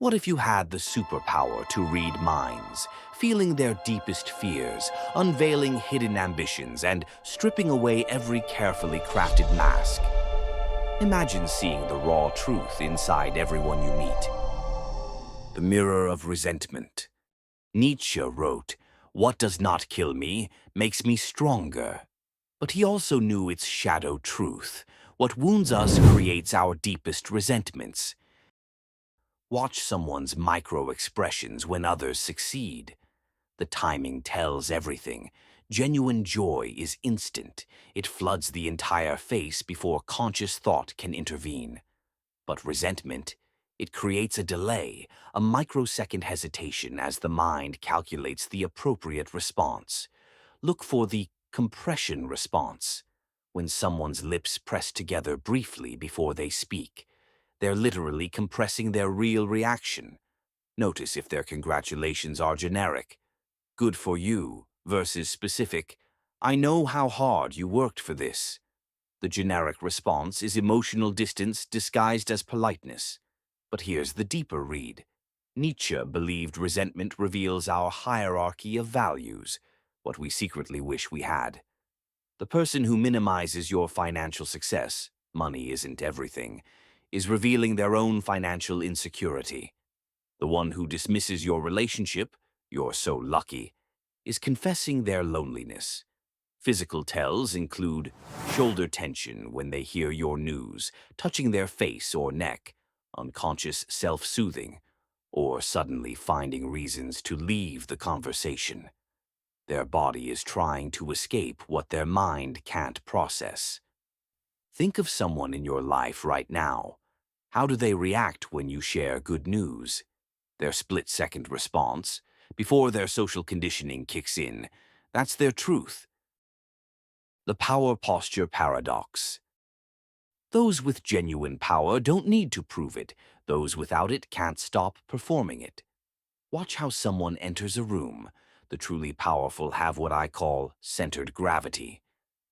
What if you had the superpower to read minds, feeling their deepest fears, unveiling hidden ambitions, and stripping away every carefully crafted mask? Imagine seeing the raw truth inside everyone you meet. The mirror of resentment. Nietzsche wrote, "What does not kill me makes me stronger." But he also knew its shadow truth. What wounds us creates our deepest resentments. Watch someone's micro-expressions when others succeed. The timing tells everything. Genuine joy is instant. It floods the entire face before conscious thought can intervene. But resentment, it creates a delay, a microsecond hesitation as the mind calculates the appropriate response. Look for the compression response. When someone's lips press together briefly before they speak, they're literally compressing their real reaction. Notice if their congratulations are generic. "Good for you," versus specific, "I know how hard you worked for this." The generic response is emotional distance disguised as politeness. But here's the deeper read. Nietzsche believed resentment reveals our hierarchy of values, what we secretly wish we had. The person who minimizes your financial success, money isn't everything, is revealing their own financial insecurity. The one who dismisses your relationship, "You're so lucky," is confessing their loneliness. Physical tells include shoulder tension when they hear your news, touching their face or neck, unconscious self-soothing, or suddenly finding reasons to leave the conversation. Their body is trying to escape what their mind can't process. Think of someone in your life right now. How do they react when you share good news? Their split-second response, before their social conditioning kicks in, that's their truth. The power posture paradox. Those with genuine power don't need to prove it. Those without it can't stop performing it. Watch how someone enters a room. The truly powerful have what I call centered gravity.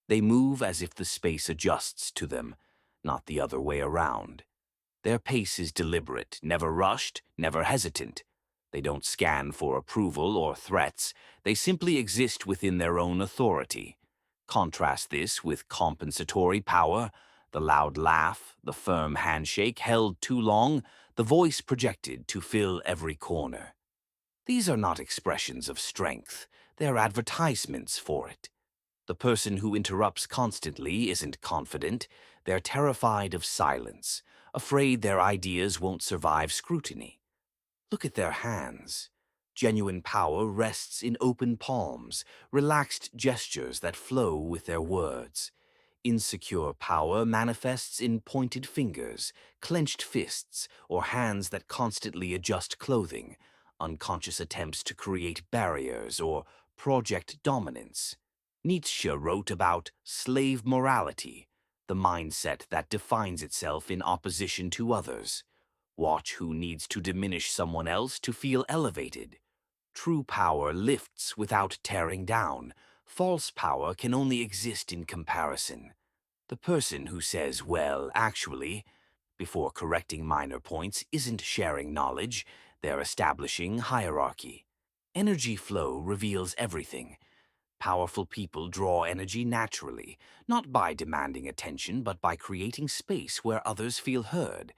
They move as if the space adjusts to them, not the other way around. Their pace is deliberate, never rushed, never hesitant. They don't scan for approval or threats. They simply exist within their own authority. Contrast this with compensatory power, the loud laugh, the firm handshake held too long, the voice projected to fill every corner. These are not expressions of strength, they're advertisements for it. The person who interrupts constantly isn't confident, they're terrified of silence, afraid their ideas won't survive scrutiny. Look at their hands. Genuine power rests in open palms, relaxed gestures that flow with their words. Insecure power manifests in pointed fingers, clenched fists, or hands that constantly adjust clothing, unconscious attempts to create barriers or project dominance. Nietzsche wrote about slave morality, the mindset that defines itself in opposition to others. Watch who needs to diminish someone else to feel elevated. True power lifts without tearing down. False power can only exist in comparison. The person who says, "Well, actually," before correcting minor points isn't sharing knowledge, they're establishing hierarchy. Energy flow reveals everything. Powerful people draw energy naturally, not by demanding attention, but by creating space where others feel heard.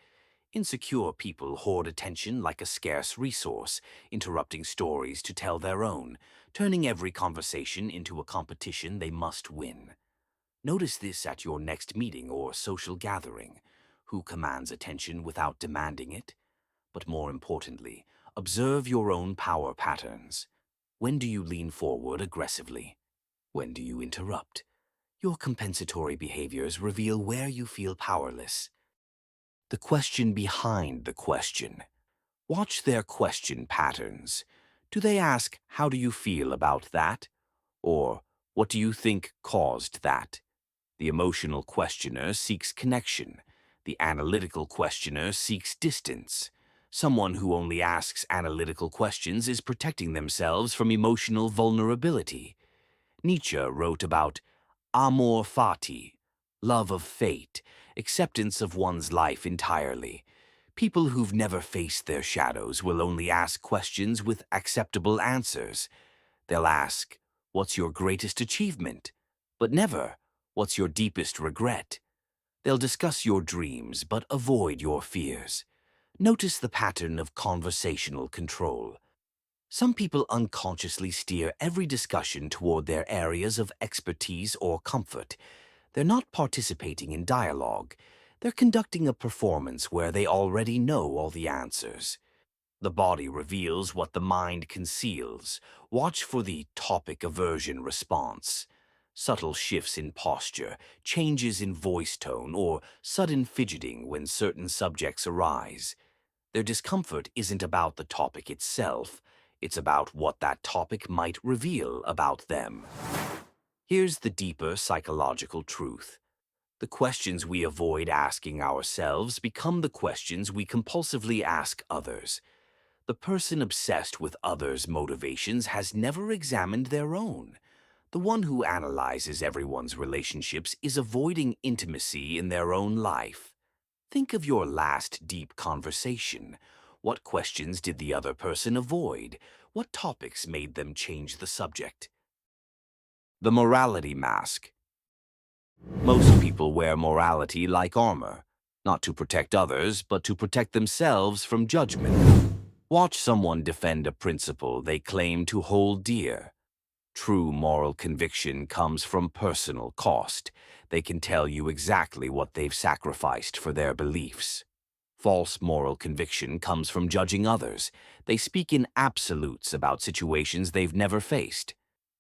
Insecure people hoard attention like a scarce resource, interrupting stories to tell their own, turning every conversation into a competition they must win. Notice this at your next meeting or social gathering. Who commands attention without demanding it? But more importantly, observe your own power patterns. When do you lean forward aggressively? When do you interrupt? Your compensatory behaviors reveal where you feel powerless. The question behind the question. Watch their question patterns. Do they ask, "How do you feel about that?" Or, "What do you think caused that?" The emotional questioner seeks connection. The analytical questioner seeks distance. Someone who only asks analytical questions is protecting themselves from emotional vulnerability. Nietzsche wrote about amor fati, love of fate, acceptance of one's life entirely. People who've never faced their shadows will only ask questions with acceptable answers. They'll ask, "What's your greatest achievement?" But never, "What's your deepest regret?" They'll discuss your dreams but avoid your fears. Notice the pattern of conversational control. Some people unconsciously steer every discussion toward their areas of expertise or comfort. They're not participating in dialogue. They're conducting a performance where they already know all the answers. The body reveals what the mind conceals. Watch for the topic aversion response. Subtle shifts in posture, changes in voice tone, or sudden fidgeting when certain subjects arise. Their discomfort isn't about the topic itself. It's about what that topic might reveal about them. Here's the deeper psychological truth. The questions we avoid asking ourselves become the questions we compulsively ask others. The person obsessed with others' motivations has never examined their own. The one who analyzes everyone's relationships is avoiding intimacy in their own life. Think of your last deep conversation. What questions did the other person avoid? What topics made them change the subject? The morality mask. Most people wear morality like armor, not to protect others, but to protect themselves from judgment. Watch someone defend a principle they claim to hold dear. True moral conviction comes from personal cost. They can tell you exactly what they've sacrificed for their beliefs. False moral conviction comes from judging others. They speak in absolutes about situations they've never faced.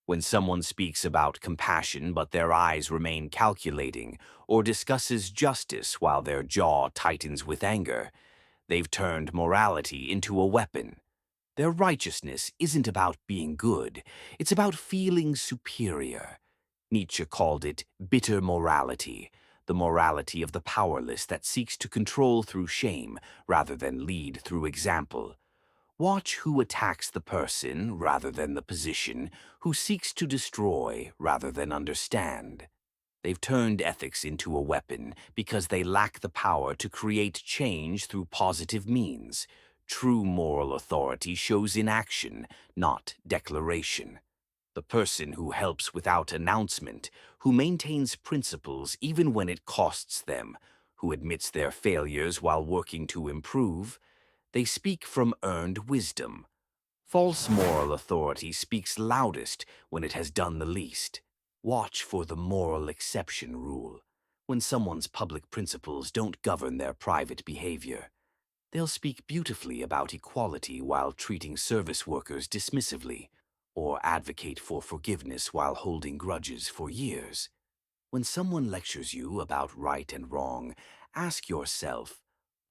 When someone speaks about compassion but their eyes remain calculating, or discusses justice while their jaw tightens with anger, they've turned morality into a weapon. Their righteousness isn't about being good, it's about feeling superior. Nietzsche called it bitter morality, the morality of the powerless that seeks to control through shame rather than lead through example. Watch who attacks the person rather than the position, who seeks to destroy rather than understand. They've turned ethics into a weapon because they lack the power to create change through positive means. True moral authority shows in action, not declaration. The person who helps without announcement, who maintains principles even when it costs them, who admits their failures while working to improve, they speak from earned wisdom. False moral authority speaks loudest when it has done the least. Watch for the moral exception rule. When someone's public principles don't govern their private behavior, they'll speak beautifully about equality while treating service workers dismissively, or advocate for forgiveness while holding grudges for years. When someone lectures you about right and wrong, ask yourself,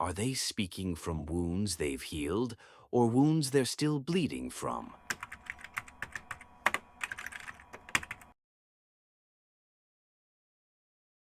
are they speaking from wounds they've healed or wounds they're still bleeding from?